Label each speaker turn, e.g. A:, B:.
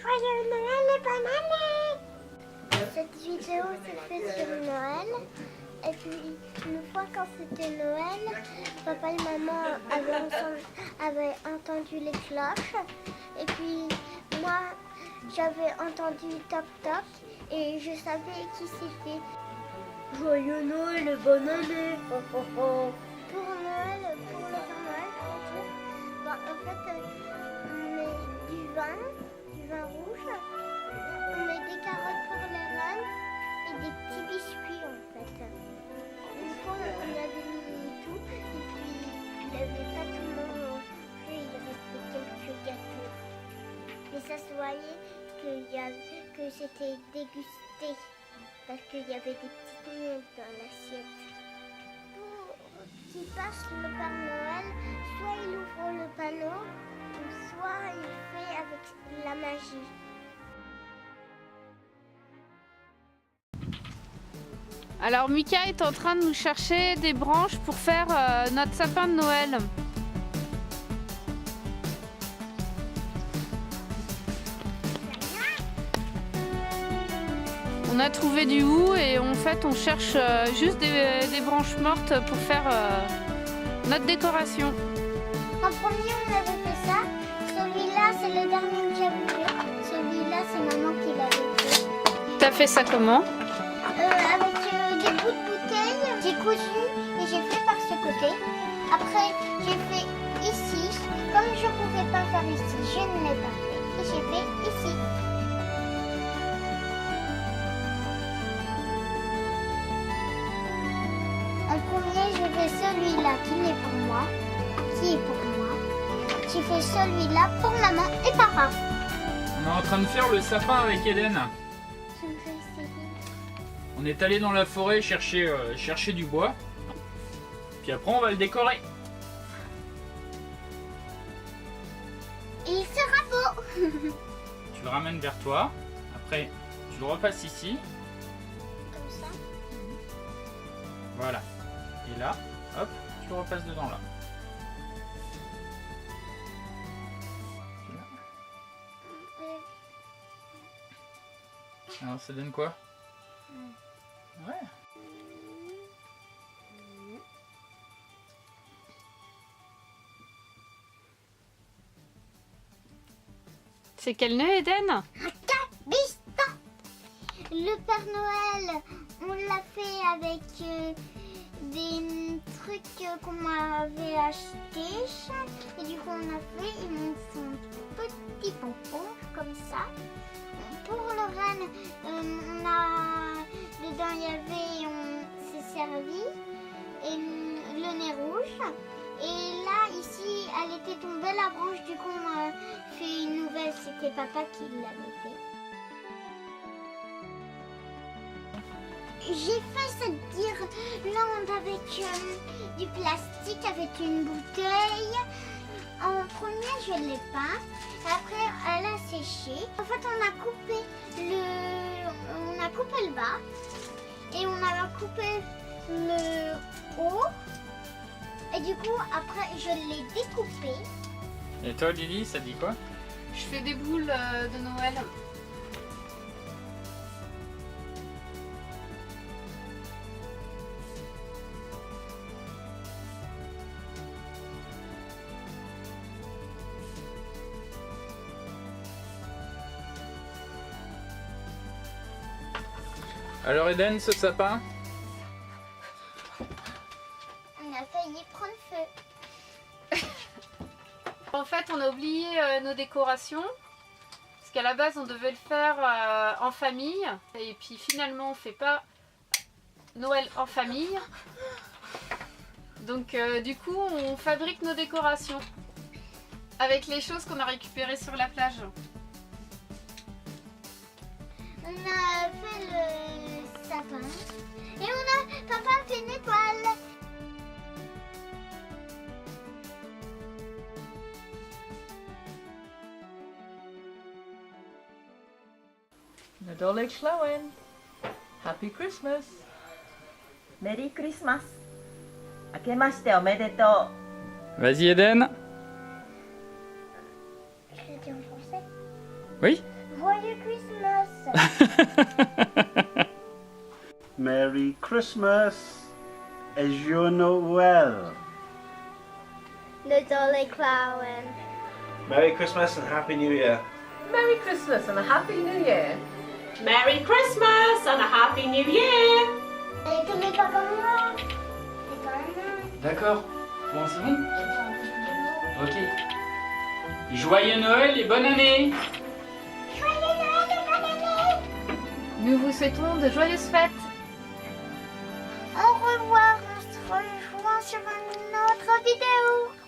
A: Joyeux Noël et bonne année! Cette vidéo s'est faite sur Noël. Et puis, une fois quand c'était Noël, papa et maman avaient entendu les cloches. Et puis, moi, j'avais entendu toc toc et je savais qui c'était. Joyeux Noël et bonne année! Oh, oh, oh. Pour Noël, pour le Père Noël, en fait, on met du vin rouge, on met des carottes pour les reines et des petits biscuits en fait. Une fois, on avait mis tout et puis il n'y avait pas tout le monde non plus, il restait quelques gâteaux. Mais ça se voyait que c'était dégusté parce qu'il y avait des petites miettes dans l'assiette. Qui passe le Père Noël, soit il ouvre le panneau, ou soit il fait avec la magie.
B: Alors Mika est en train de nous chercher des branches pour faire notre sapin de Noël. On a trouvé du hou et en fait on cherche juste des branches mortes pour faire notre décoration.
A: En premier on avait fait ça, celui-là c'est le dernier que j'avais fait, celui-là c'est maman qui l'avait fait.
B: T'as fait ça comment?
A: Avec des bouts de bouteille, j'ai cousu et j'ai fait par ce côté. Après j'ai fait ici, comme je ne pouvais pas faire ici, je ne l'ai pas fait et j'ai fait ici. En premier, je fais celui-là qui est pour moi. J'ai fait celui-là pour maman et papa.
C: On est en train de faire le sapin avec Eden.
A: Je me fais essayer.
C: On est allé dans la forêt chercher du bois. Puis après on va le décorer.
A: Et il sera beau.
C: Tu le ramènes vers toi. Après tu le repasses ici.
A: Comme ça.
C: Voilà. Et là, hop, tu le repasses dedans là. Alors ça donne quoi? Ouais.
B: C'est quel nœud, Eden?
A: Biston. Le Père Noël, on l'a fait avec des trucs qu'on m'avait achetés. Et du coup, on a fait, ils me font petit pompon comme ça. Pour le renne, on a dedans il y avait, on s'est servi et le nez rouge. Et là, ici, elle était tombée la branche, du coup, on a fait une nouvelle. C'était papa qui l'avait fait. J'ai fait cette guirlande avec du plastique, avec une bouteille. En premier, je l'ai peint. Après, elle a séché. En fait, on a coupé le bas et on a coupé le haut. Et du coup, après, je l'ai découpé.
C: Et toi Lily, ça dit quoi?
B: Je fais des boules de Noël.
C: Alors Eden, ce sapin?
A: On a failli prendre feu.
B: En fait, on a oublié nos décorations. Parce qu'à la base, on devait le faire en famille. Et puis finalement, on ne fait pas Noël en famille. Donc du coup, on fabrique nos décorations. Avec les choses qu'on a récupérées sur la plage.
A: On a fait le sapin et papa a fait une étoile.
D: Nadolek Schlowen. Happy Christmas.
E: Merry Christmas. 明けましておめでと
C: Vas-y Eden.
A: Je l'ai dit en français.
C: Oui?
A: Joyeux Christmas.
F: Merry Christmas et Joyeux Noël.
A: Le Jolly Clown.
G: Merry Christmas and Happy New Year.
D: Merry Christmas and a Happy New Year.
H: Merry Christmas and a Happy New Year!
A: Et tu mets pas comme moi. C'est comme moi.
C: D'accord. Bon, c'est bon? Ok. Joyeux Noël et bonne année!
A: Joyeux Noël et bonne année.
B: Nous vous souhaitons de joyeuses fêtes.
A: Au revoir, on se rejoint sur une autre vidéo.